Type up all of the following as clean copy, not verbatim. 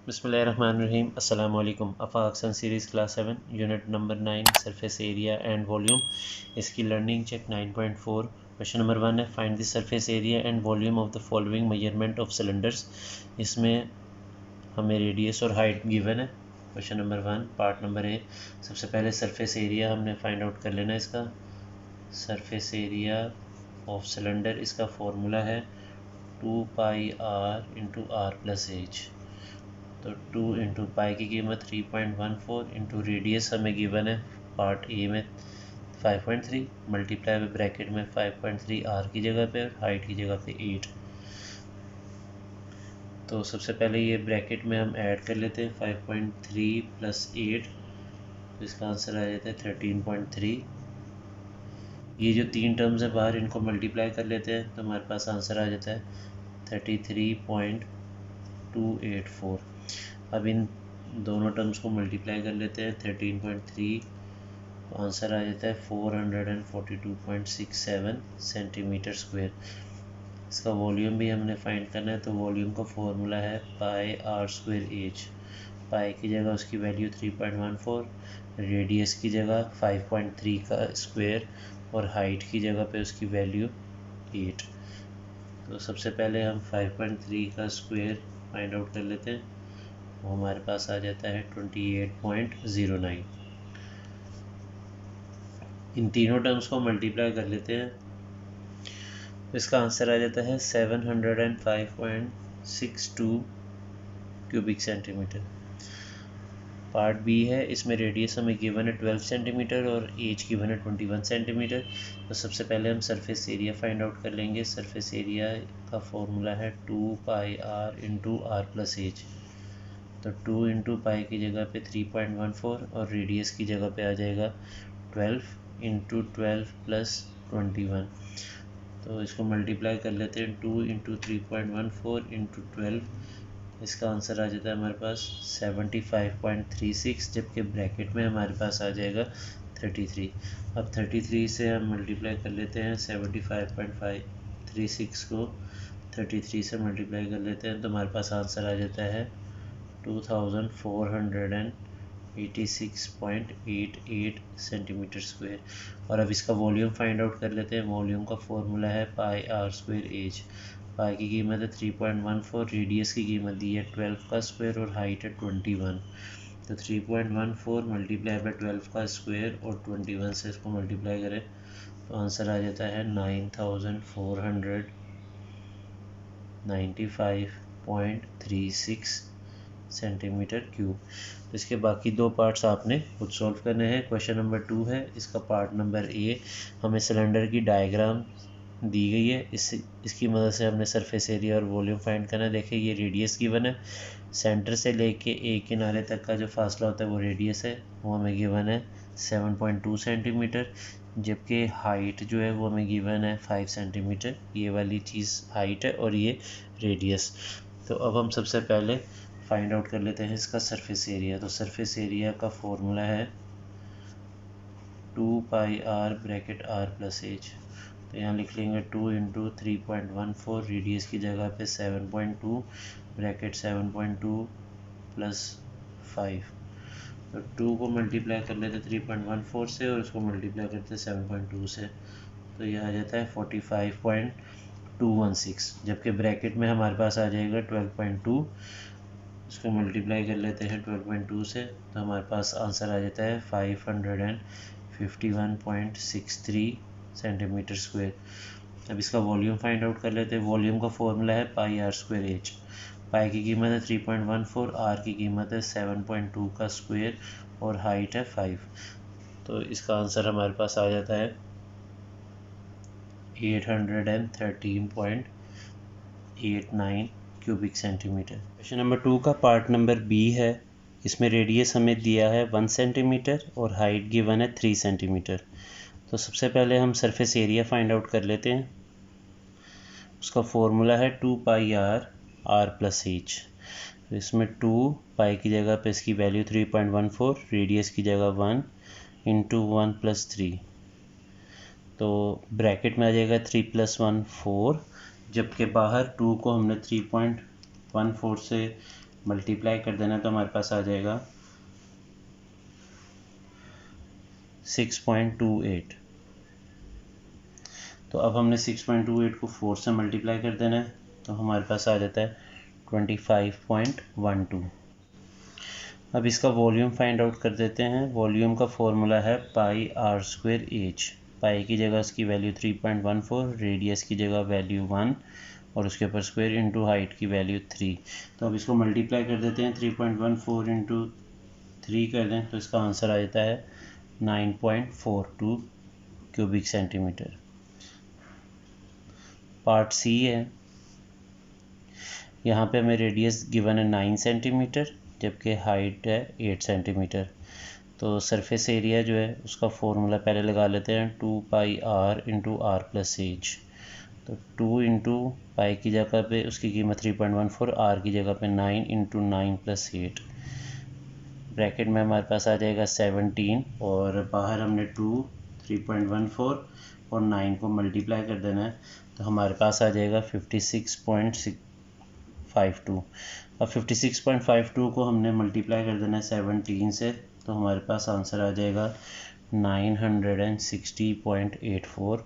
बिस्मिल्लाहिर्रहमानिर्रहीम अस्सलाम वालेकुम। Afaq sun series class 7 unit number 9 surface area and volume. इसकी लर्निंग चेक 9.4। क्वेश्चन नंबर 1 है find the surface area and volume of the following measurement of cylinders. इसमें हमें radius और height given है। Question number 1 part number A. सबसे पहले surface area हमने find out कर लेना है। इसका सरफेस एरिया ऑफ सिलेंडर, इसका फॉर्मूला है 2 pi are into are plus H. तो 2 इंटू पाई की कीमत 3.14 इंटू रेडियस हमें गिवन है पार्ट ए में 5.3 मल्टीप्लाई में ब्रैकेट में 5.3 आर की जगह पे और हाइट की जगह पे 8। तो सबसे पहले ये ब्रैकेट में हम ऐड कर लेते हैं 5.3 प्लस 8, तो इसका आंसर आ जाता है 13.3। ये जो तीन टर्म्स है बाहर, इनको मल्टीप्लाई कर लेते हैं तो हमारे पास आंसर आ जाता है 33.284। अब इन दोनों टर्म्स को मल्टीप्लाई कर लेते हैं 13.3, तो आंसर आ जाता है 442.67 सेंटीमीटर स्क्वायर। इसका वॉल्यूम भी हमने फाइंड करना है, तो वॉल्यूम का फॉर्मूला है पाई आर स्क्वायर एच। पाई की जगह उसकी वैल्यू 3.14, रेडियस की जगह 5.3 का स्क्वायर और हाइट की जगह पे उसकी वैल्यू 8। तो सबसे पहले हम 5.3 का स्क्वायर फाइंड आउट कर लेते हैं, वो हमारे पास आ जाता है 28.09। इन तीनों टर्म्स को मल्टीप्लाई कर लेते हैं, तो इसका आंसर आ जाता है 705.62 क्यूबिक सेंटीमीटर। पार्ट बी है, इसमें रेडियस हमें गिवन है 12 सेंटीमीटर और एज गिवन है 21 सेंटीमीटर। तो सबसे पहले हम सरफेस एरिया फाइंड आउट कर लेंगे। सरफेस एरिया का फॉर्मूला है 2 pi are into are plus H. तो 2 इंटू पाई की जगह पे 3.14 और रेडियस की जगह पे आ जाएगा 12 इंटू 12 प्लस 21। तो इसको मल्टीप्लाई कर लेते हैं 2 इंटू 3.14 इंटू 12, इसका आंसर आ जाता है हमारे पास 75.36, जबकि ब्रैकेट में हमारे पास आ जाएगा 33। अब 33 से हम मल्टीप्लाई कर लेते हैं 75.36 को 33 से मल्टीप्लाई कर लेते हैं, तो हमारे पास आंसर आ जाता है 2486.88 सेंटीमीटर स्क्वायर। और अब इसका वॉल्यूम फाइंड आउट कर लेते हैं। वॉल्यूम का फॉर्मूला है पाई आर स्क्वायर एच। पाई की कीमत है 3.14, रेडियस की कीमत दी है 12 का स्क्वायर और हाइट है 21। तो 3.14 मल्टीप्लाई बाई 12 का स्क्वायर और 21 से इसको मल्टीप्लाई करें तो आंसर आ जाता है 9495.36 सेंटीमीटर क्यूब। तो इसके बाकी दो पार्ट्स आपने खुद सॉल्व करने हैं। क्वेश्चन नंबर 2 है, इसका पार्ट नंबर ए। हमें सिलेंडर की डायग्राम दी गई है, इसकी मदद से हमने सरफेस एरिया और वॉल्यूम फाइंड करना है। देखिए ये रेडियस गिवन है, सेंटर से लेके एक किनारे तक का जो फासला होता है वो रेडियस है, वो हमें गिवन है 7.2 सेंटीमीटर, जबकि हाइट जो है वो हमें गिवन है 5 सेंटीमीटर। ये वाली चीज़ हाइट है और ये रेडियस। तो अब हम सबसे पहले फाइंड आउट कर लेते हैं इसका सरफेस एरिया। तो सरफेस एरिया का फॉर्मूला है 2 pi R bracket R plus H. तो यहाँ लिख लेंगे 2 इंटू 3.14, रेडियस की जगह पे 7.2 ब्रैकेट 7.2 प्लस 5। तो 2 को मल्टीप्लाई कर लेते 3.14 से और उसको मल्टीप्लाई करते 7.2 से, तो यह आ जाता है 45.216, जबकि ब्रैकेट में हमारे पास आ जाएगा 12.2। इसको मल्टीप्लाई कर लेते हैं 12.2 से, तो हमारे पास आंसर आ जाता है 551.63 सेंटीमीटर स्क्वायर। अब इसका वॉल्यूम फाइंड आउट कर लेते हैं। वॉल्यूम का फॉर्मूला है पाई आर स्क्वायर एच। पाई की कीमत है 3.14, आर की कीमत है 7.2 का स्क्वायर और हाइट है 5। तो इसका आंसर हमारे पास आ जाता है 813.89 क्यूबिक सेंटीमीटर। क्वेश्चन नंबर 2 का पार्ट नंबर बी है, इसमें रेडियस हमें दिया है 1 सेंटीमीटर और हाइट गिवन है 3 सेंटीमीटर। तो सबसे पहले हम सरफेस एरिया फाइंड आउट कर लेते हैं। उसका फॉर्मूला है 2 pi are are plus H. तो इसमें 2 पाई की जगह पे इसकी वैल्यू 3.14, रेडियस की जगह 1 इंटू 1 प्लस 3, तो ब्रैकेट में आ जाएगा 3 प्लस 1 4, जबकि बाहर 2 को हमने 3.14 से मल्टीप्लाई कर देना तो हमारे पास आ जाएगा 6.28। तो अब हमने 6.28 को 4 से मल्टीप्लाई कर देना है तो हमारे पास आ जाता है 25.12। अब इसका वॉल्यूम फाइंड आउट कर देते हैं। वॉल्यूम का फॉर्मूला है पाई आर स्क्वायर एच। पाई की जगह उसकी वैल्यू 3.14, रेडियस की जगह वैल्यू 1 और उसके ऊपर स्क्वायर इंटू हाइट की वैल्यू 3। तो अब इसको मल्टीप्लाई कर देते हैं। 3.14 इंटू 3 कर दें तो इसका आंसर आ जाता है 9.42 क्यूबिक सेंटीमीटर। पार्ट सी है। यहाँ पे हमें रेडियस गिवन है 9 सेंटीमीटर जबकि हाइट है 8 सेंटीमीटर। तो सरफेस एरिया जो है उसका फॉर्मूला पहले लगा लेते हैं 2 pi are into are plus H. तो 2 इंटू पाई की जगह पे उसकी कीमत 3.14, आर की जगह पे 9 इंटू 9 प्लस 8, ब्रैकेट में हमारे पास आ जाएगा 17 और बाहर हमने 2, 3.14 और 9 को मल्टीप्लाई कर देना है तो हमारे पास आ जाएगा 56.52। अब 56.52 को हमने मल्टीप्लाई कर देना है 17 से तो हमारे पास आंसर आ जाएगा 960.84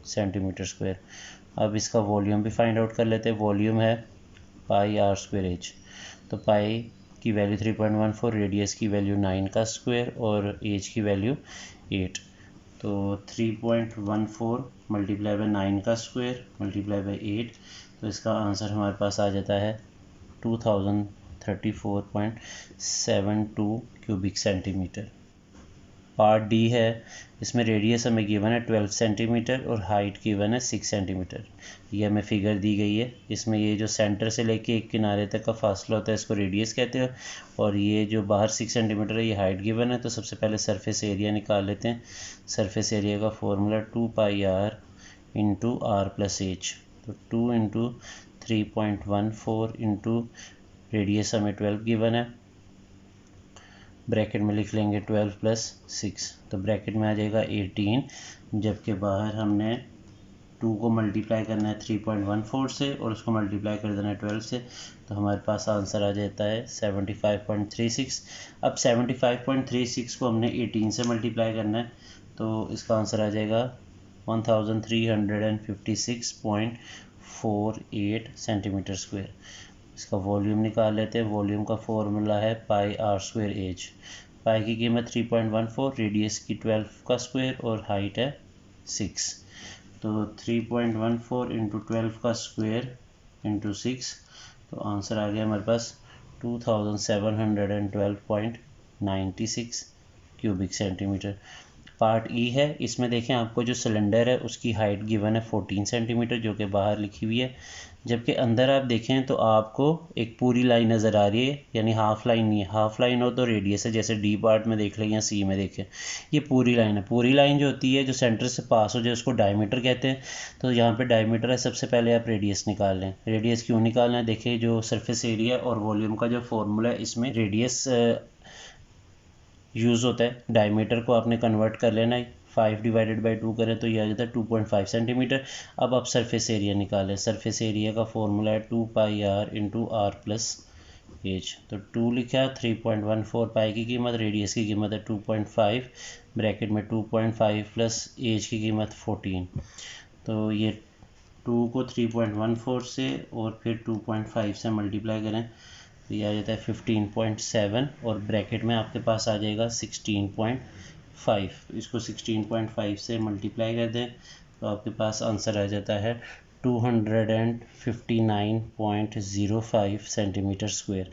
सेंटीमीटर स्क्वायर। अब इसका वॉल्यूम भी फाइंड आउट कर लेते हैं। वॉल्यूम है पाई आर स्क्वायर एच। तो पाई की वैल्यू 3.14, रेडियस की वैल्यू 9 का स्क्वायर और एच की वैल्यू 8। तो 3.14 मल्टीप्लाई बाई 9 का स्क्वायर मल्टीप्लाई बाई 8 तो इसका आंसर हमारे पास आ जाता है 2034.72 क्यूबिक सेंटीमीटर। पार्ट डी है। इसमें रेडियस हमें गिवन है 12 सेंटीमीटर और हाइट गिवन है 6 सेंटीमीटर। ये हमें फिगर दी गई है। इसमें ये जो सेंटर से लेके एक किनारे तक का फासला होता है इसको रेडियस कहते हैं और ये जो बाहर 6 सेंटीमीटर है ये हाइट गिवन है। तो सबसे पहले सरफेस एरिया निकाल लेते हैं। सरफेस एरिया का formula 2 pi are into are plus H. तो 2 इंटू 3.14 इंटू रेडियस हमें 12 गिवन है, ब्रैकेट में लिख लेंगे 12 प्लस 6 तो ब्रैकेट में आ जाएगा 18, जबकि बाहर हमने 2 को मल्टीप्लाई करना है 3.14 से और उसको मल्टीप्लाई कर देना है 12 से तो हमारे पास आंसर आ जाता है 75.36। अब 75.36 को हमने 18 से मल्टीप्लाई करना है तो इसका आंसर आ जाएगा 1356.48 सेंटीमीटर स्क्वायर। इसका वॉल्यूम निकाल लेते हैं। वॉल्यूम का फॉर्मूला है पाई आर स्क्वायर एच। पाई की कीमत 3.14, रेडियस की 12 का स्क्वायर और हाइट है 6। तो 3.14 इंटू 12 का स्क्वायर इंटू 6 तो आंसर आ गया हमारे पास 2712.96 क्यूबिक सेंटीमीटर। पार्ट ई है। इसमें देखें आपको जो सिलेंडर है उसकी हाइट गिवन है 14 सेंटीमीटर जो कि बाहर लिखी हुई है, जबकि अंदर आप देखें तो आपको एक पूरी लाइन नज़र आ रही है, यानी हाफ लाइन नहीं है। हाफ लाइन हो तो रेडियस है, जैसे डी पार्ट में देख लें या सी में देखें, ये पूरी लाइन है। पूरी लाइन जो होती है जो सेंटर से पास हो जाए उसको डायमीटर कहते हैं। तो यहाँ पे डायमीटर है, सबसे पहले आप रेडियस निकाल लें। रेडियस क्यों निकालना है, देखिए जो सरफेस एरिया और वॉल्यूम का जो फॉर्मूला है इसमें रेडियस यूज़ होता है। डायमीटर को आपने कन्वर्ट कर लेना है, 5 डिवाइडेड बाई 2 करें तो ये आ जाता है 2.5 सेंटीमीटर। अब आप सरफेस एरिया निकालें। सरफेस एरिया का फॉर्मूला है 2 pi are into are plus H. तो 2 लिखा, 3.14 पाई की कीमत, रेडियस की कीमत है 2.5, ब्रैकेट में 2.5 प्लस एच की कीमत 14। तो ये 2 को 3.14 से और फिर 2.5 से मल्टीप्लाई करें तो ये आ जाता है 15.7 और ब्रैकेट में आपके पास आ जाएगा 16.5। इसको 16.5 से मल्टीप्लाई कर दें तो आपके पास आंसर आ जाता है 259.05 सेंटीमीटर स्क्वायर।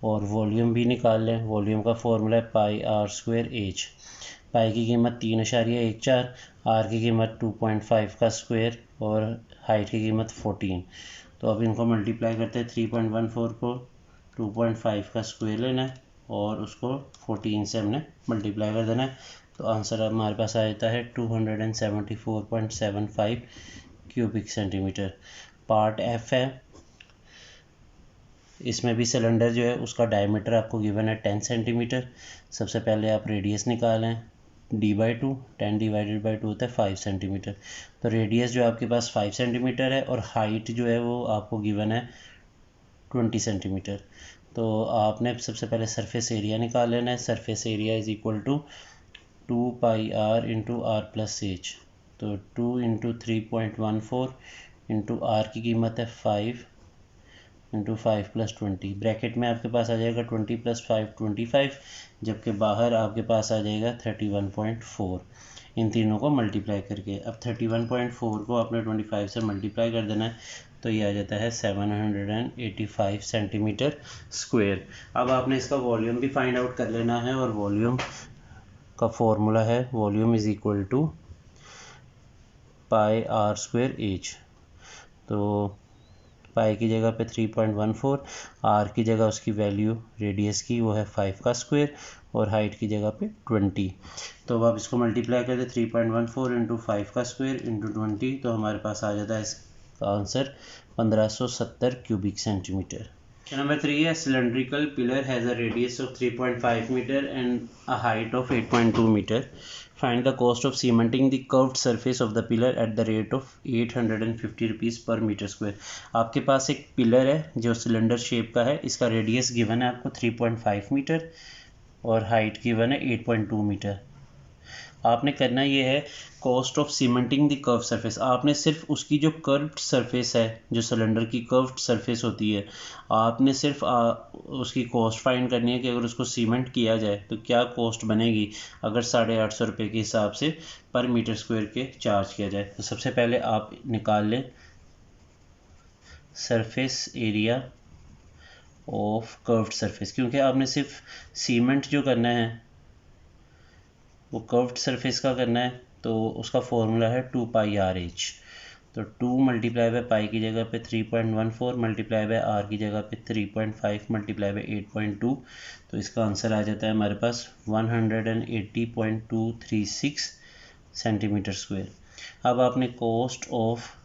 और वॉल्यूम भी निकाल लें। वॉल्यूम का फॉर्मूला है पाई आर स्क्वायर एच। पाई की कीमत 3.14, आर की कीमत 2.5 का स्क्वायर और हाइट की कीमत 14। तो अब इनको मल्टीप्लाई करते हैं। 3.14 को 2.5 का स्क्वायर लेना है और उसको 14 से हमने मल्टीप्लाई कर देना है तो आंसर हमारे पास आ जाता है 274.75 क्यूबिक सेंटीमीटर। पार्ट एफ है। इसमें भी सिलेंडर जो है उसका डायमीटर आपको गिवन है 10 सेंटीमीटर। सबसे पहले आप रेडियस निकालें, d/2, 10 डिवाइडेड बाई 2 होता है 5 सेंटीमीटर। तो रेडियस जो आपके पास 5 सेंटीमीटर है और हाइट जो है वो आपको गिवन है 20 सेंटीमीटर। तो आपने सबसे पहले सरफेस एरिया निकाल लेना है। Surface area is equal to 2 pi are into are plus H. तो 2 इंटू 3.14 इंटू आर की कीमत है 5 इंटू 5 प्लस 20। ब्रैकेट में आपके पास आ जाएगा 20 प्लस 5 25, जबकि बाहर आपके पास आ जाएगा 31.4। इन तीनों को मल्टीप्लाई करके अब 31.4 को आपने 25 से मल्टीप्लाई कर देना है, तो ये आ जाता है 785 सेंटीमीटर स्क्वायर। अब आपने इसका वॉल्यूम भी फाइंड आउट कर लेना है, और वॉल्यूम का फॉर्मूला है volume is equal to pi R square H. तो पाई की जगह पे 3.14, आर की जगह उसकी वैल्यू रेडियस की वो है 5 का स्क्वायर, और हाइट की जगह पे 20। तो अब आप इसको मल्टीप्लाई करते 3.14 इंटू 5 का स्क्वायर इंटू 20, तो हमारे पास आ जाता है इसका आंसर 1570 क्यूबिक सेंटीमीटर। नंबर 3 है cylindrical pillar has a radius of 3.5 metre and a height of 8.2 metre. Find the cost of cementing the curved surface of the pillar at the rate of 850 rupees पर metre square. आपके पास एक pillar है जो cylinder shape का है, इसका radius given है आपको 3.5 मीटर और हाइट गिवन है 8.2 मीटर। आपने करना ये है cost of cementing the curve surface. आपने सिर्फ उसकी जो कर्व्ड सरफेस है, जो सिलेंडर की कर्व्ड सरफेस होती है, आपने सिर्फ उसकी कॉस्ट फाइंड करनी है कि अगर उसको सीमेंट किया जाए तो क्या कॉस्ट बनेगी अगर 850 रुपये के हिसाब से पर मीटर स्क्वायर के चार्ज किया जाए। तो सबसे पहले आप निकाल लें surface area of curved surface, क्योंकि आपने सिर्फ सीमेंट जो करना है वो कर्व्ड सरफेस का करना है, तो उसका फॉर्मूला है 2 पाई आर एच। तो 2 मल्टीप्लाई बाय पाई की जगह पे 3.14 मल्टीप्लाई बाय आर की जगह पे 3.5 मल्टीप्लाई बाय 8.2, तो इसका आंसर आ जाता है हमारे पास 180.236 सेंटीमीटर स्क्वायर। अब आपने कॉस्ट ऑफ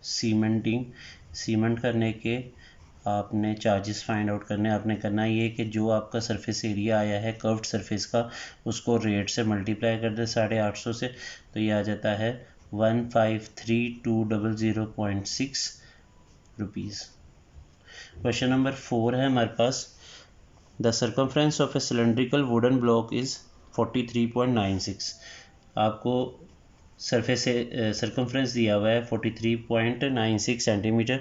सीमेंट करने के आपने चार्जेस फाइंड आउट करने। आपने करना ये कि जो आपका सरफेस एरिया आया है कर्व्ड सरफेस का, उसको रेट से मल्टीप्लाई कर दे 850 से, तो ये आ जाता है 153,200.6 रुपीज़। क्वेश्चन नंबर 4 है हमारे पास, the circumference of a cylindrical wooden block is 43.96। आपको सरफेस सर्कमफ्रेंस दिया हुआ है 43.96 centimetre.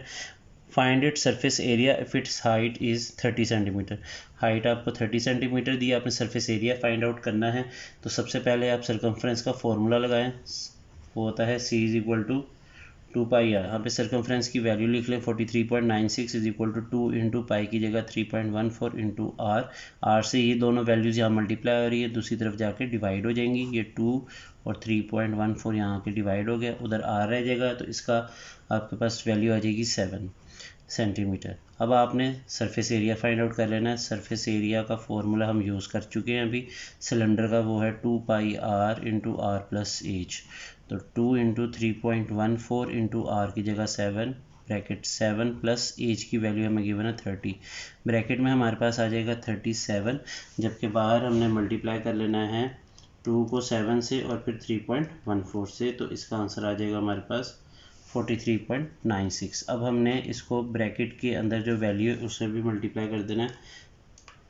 Find it surface area if its height is 30 centimetre. Height आपको 30 सेंटीमीटर दी, आपने सरफेस एरिया फाइंड आउट करना है। तो सबसे पहले आप सर्कमफ्रेंस का फॉर्मूला लगाएं, वो होता है C is equal to 2 pi R. यहाँ पे सर्कमफ्रेंस की वैल्यू लिख लें 43.96 is equal to 2 into pi की जगह 3.14 इंटू आर से ये दोनों वैल्यूज़ यहाँ मल्टीप्लाई हो रही है, दूसरी तरफ जाके डिवाइड हो जाएंगी। ये 2 और 3.14 यहाँ के डिवाइड हो गया, उधर आर रह जाएगा, तो इसका आपके पास वैल्यू आ जाएगी 7 सेंटीमीटर। अब आपने सरफेस एरिया फाइंड आउट कर लेना है। सरफेस एरिया का फॉर्मूला हम यूज़ कर चुके हैं अभी सिलेंडर का, वो है 2 pi are into are plus H. तो 2 इंटू 3.14 इंटू आर की जगह 7 ब्रैकेट 7 प्लस एच की वैल्यू हमें गिवन है 30, ब्रैकेट में हमारे पास आ जाएगा 37, जबकि बाहर हमने मल्टीप्लाई कर लेना है 2 को 7 से और फिर 3.14 से, तो इसका आंसर आ जाएगा हमारे पास 43.96। अब हमने इसको ब्रैकेट के अंदर जो वैल्यू है उससे भी मल्टीप्लाई कर देना है,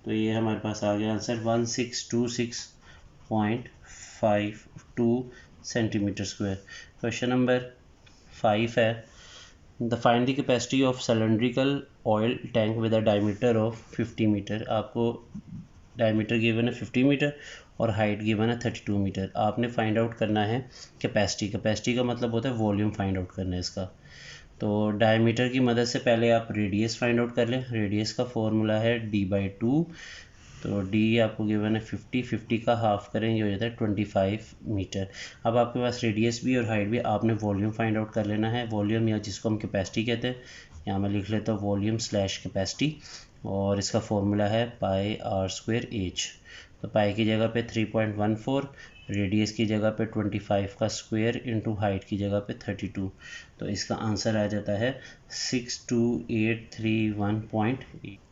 तो ये हमारे पास आ गया answer 1626.52 centimetre square. Question number 5 है, the find the capacity of cylindrical oil tank with a diameter of 50 metre. आपको डायमीटर गिवन है 50 मीटर और हाइट गिवन है 32 मीटर। आपने फाइंड आउट करना है कैपेसिटी का मतलब होता है वॉल्यूम फाइंड आउट करना है इसका। तो डायमीटर की मदद से पहले आप रेडियस फाइंड आउट कर लें। रेडियस का फॉर्मूला है d/2, तो d आपको गिवन है 50 का हाफ करेंगे हो जाता है 25 मीटर। अब आपके पास रेडियस भी और हाइट भी, आपने वॉल्यूम फाइंड आउट कर लेना है। वॉल्यूम या जिसको हम कैपेसिटी कहते हैं, यहाँ मैं लिख लेता हूँ वॉल्यूम स्लैश कैपेसिटी, और इसका फॉर्मूला है पाई आर स्क्वायर एच। तो पाई की जगह पे 3.14, रेडियस की जगह पे 25 का स्क्वायर इंटू हाइट की जगह पे 32, तो इसका आंसर आ जाता है 62831.8।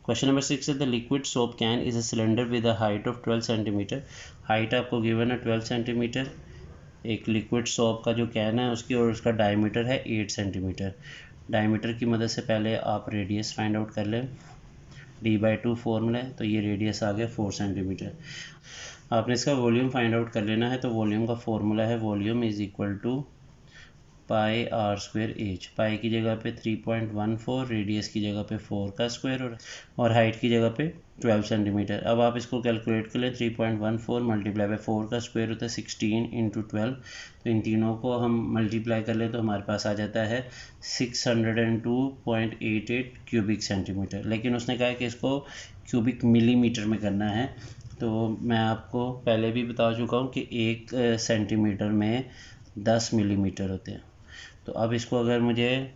क्वेश्चन नंबर 6 है, the liquid soap can is a cylinder with a height of 12 centimetre. Height आपको गिवन है 12 सेंटीमीटर। एक लिक्विड सोप का जो कैन है उसकी, और उसका डायमीटर है 8 सेंटीमीटर। डायमीटर की मदद से पहले आप रेडियस फाइंड आउट कर लें। d/2 फॉर्मूला है, तो ये रेडियस आ गया 4 सेंटीमीटर। आपने इसका वॉल्यूम फाइंड आउट कर लेना है, तो वॉल्यूम का फॉर्मूला है volume is equal to pi R square H. Pi की जगह पे 3.14, रेडियस की जगह पे 4 का स्क्वायर और हाइट की जगह पे 12 सेंटीमीटर। अब आप इसको कैलकुलेट कर लें, 3.14 मल्टीप्लाई बाई 4 का स्क्वायर होता है 16 इंटू 12। तो इन तीनों को हम मल्टीप्लाई कर लें तो हमारे पास आ जाता है 602.88 क्यूबिक सेंटीमीटर। लेकिन उसने कहा है कि इसको क्यूबिक मिलीमीटर में करना है। तो मैं आपको पहले भी बता चुका हूँ कि 1 सेंटीमीटर में 10 मिलीमीटर होते हैं। तो अब इसको अगर मुझे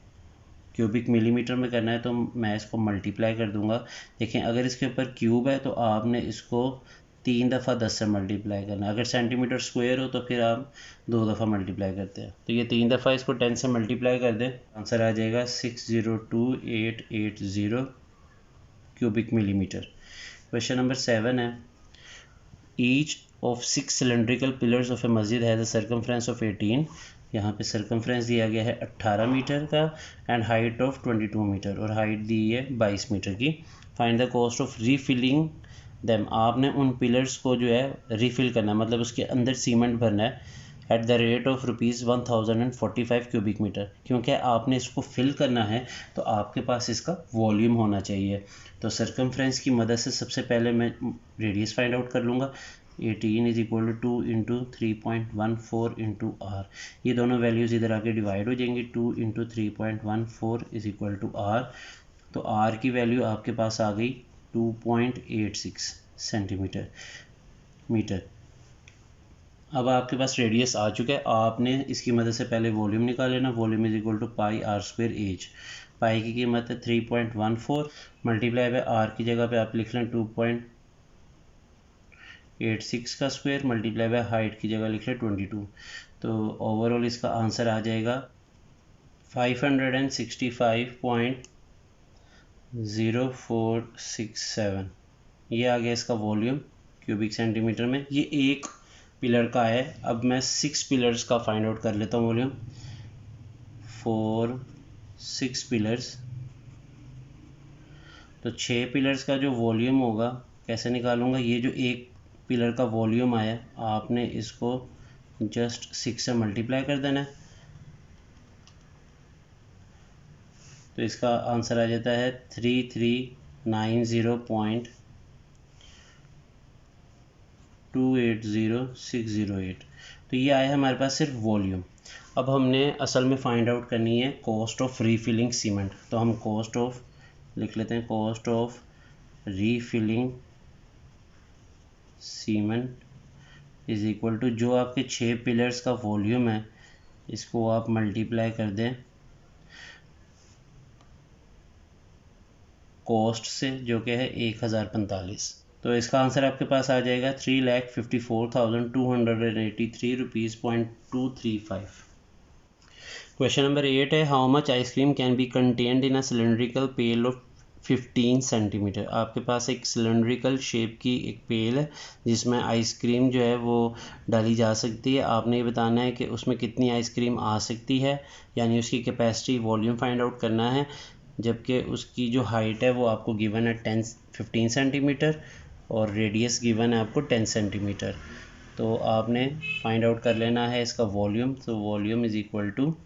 क्यूबिक मिलीमीटर में करना है तो मैं इसको मल्टीप्लाई कर दूंगा। देखें, अगर इसके ऊपर क्यूब है तो आपने इसको 3 दफ़ा 10 से मल्टीप्लाई करना है। अगर सेंटीमीटर स्क्वायर हो तो फिर आप 2 दफ़ा मल्टीप्लाई करते हैं। तो ये 3 दफ़ा इसको 10 से मल्टीप्लाई कर दें, आंसर आ जाएगा 602880 क्यूबिक मिलीमीटर। क्वेश्चन नंबर 7 है, each of 6 cylindrical pillars of a मस्जिद हैज़ अ सर्कमफ्रेंस ऑफ 18। यहाँ पे सर्कमफ्रेंस दिया गया है 18 मीटर का एंड हाइट ऑफ 22 मीटर और हाइट दी है 22 मीटर की। Find the cost of refilling them. आपने उन पिलर्स को जो है रीफिल करना है, मतलब उसके अंदर सीमेंट भरना है at the rate of ₹1045 cubic metre. क्योंकि आपने इसको फिल करना है तो आपके पास इसका वॉल्यूम होना चाहिए। तो सर्कमफ्रेंस की मदद से सबसे पहले मैं रेडियस फाइंड आउट कर लूँगा। 18 is equal to 2 into 3.14 into R. ये दोनों वैल्यूज़ इधर आके डिवाइड हो जाएंगी। 2 into 3.14 is equal to R. तो आर की वैल्यू आपके पास आ गई 2.86 सेंटीमीटर मीटर। अब आपके पास रेडियस आ चुका है, आपने इसकी मदद से पहले वॉल्यूम निकाल लेना। Volume is equal to pi R square H. Pi की कीमत है 3.14 मल्टीप्लाई बाय आर की जगह पे आप लिख लें 2.86 का स्क्वायर मल्टीप्लाई बाय हाइट की जगह लिख लें 22। तो ओवरऑल इसका आंसर आ जाएगा 565.0467। ये आ गया इसका वॉल्यूम क्यूबिक सेंटीमीटर में। ये एक पिलर का है। अब मैं 6 पिलर्स का फाइंड आउट कर लेता हूँ वॉल्यूम। 6 पिलर्स, तो 6 पिलर्स का जो वॉल्यूम होगा कैसे निकालूंगा। ये जो एक पिलर का वॉल्यूम आया आपने इसको जस्ट 6 से मल्टीप्लाई कर देना है, तो इसका आंसर आ जाता है 3390.280608। तो ये आया हमारे पास सिर्फ वॉल्यूम। अब हमने असल में फाइंड आउट करनी है कॉस्ट ऑफ रीफिलिंग सीमेंट। तो हम कॉस्ट ऑफ लिख लेते हैं, cost of refilling cement is equal to जो आपके 6 पिलर्स का वॉल्यूम है इसको आप मल्टीप्लाई कर दें कॉस्ट से, जो कि है 1045। तो इसका आंसर आपके पास आ जाएगा 3,54,283 रुपीज़.235। क्वेश्चन नंबर 8 है, how much ice cream can be contained in a cylindrical pail of 15 centimetre. आपके पास एक सिलेंड्रिकल शेप की एक पेल है जिसमें आइसक्रीम जो है वो डाली जा सकती है। आपने ये बताना है कि उसमें कितनी आइसक्रीम आ सकती है, यानी उसकी कैपेसिटी वॉल्यूम फाइंड आउट करना है। जबकि उसकी जो हाइट है वो आपको गिवन है 15 सेंटीमीटर और रेडियस गिवन है आपको 10 सेंटीमीटर। तो आपने फाइंड आउट कर लेना है इसका वॉल्यूम। तो volume is equal to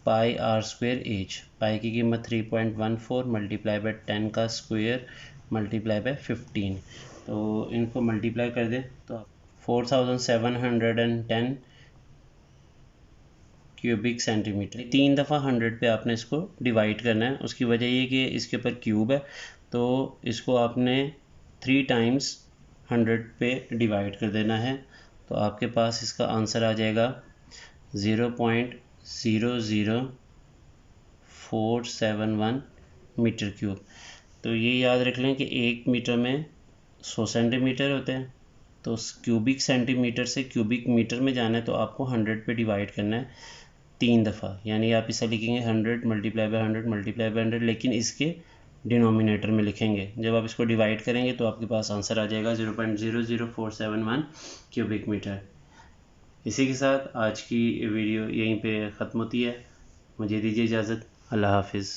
pi R square H. Pi की कीमत 3.14 मल्टीप्लाई बाय 10 का स्क्वायर मल्टीप्लाई बाय 15। तो इनको मल्टीप्लाई कर दें तो 4710 क्यूबिक सेंटीमीटर। 3 दफ़ा 100 पे आपने इसको डिवाइड करना है। उसकी वजह ये कि इसके ऊपर क्यूब है तो इसको आपने 3 टाइम्स 100 पे डिवाइड कर देना है। तो आपके पास इसका आंसर आ जाएगा 0.00471 मीटर क्यूब। तो ये याद रख लें कि 1 मीटर में 100 सेंटीमीटर होते हैं। तो क्यूबिक सेंटीमीटर से क्यूबिक मीटर में जाना है तो आपको 100 पे डिवाइड करना है 3 दफ़ा, यानी आप इसे लिखेंगे 100 मल्टीप्लाई बाय 100 मल्टीप्लाई बाय 100, लेकिन इसके डिनोमिनेटर में लिखेंगे। जब आप इसको डिवाइड करेंगे तो आपके पास आंसर आ जाएगा 0.00471 क्यूबिक मीटर। इसी के साथ आज की वीडियो यहीं पे ख़त्म होती है। मुझे दीजिए इजाज़त। अल्लाह हाफिज़।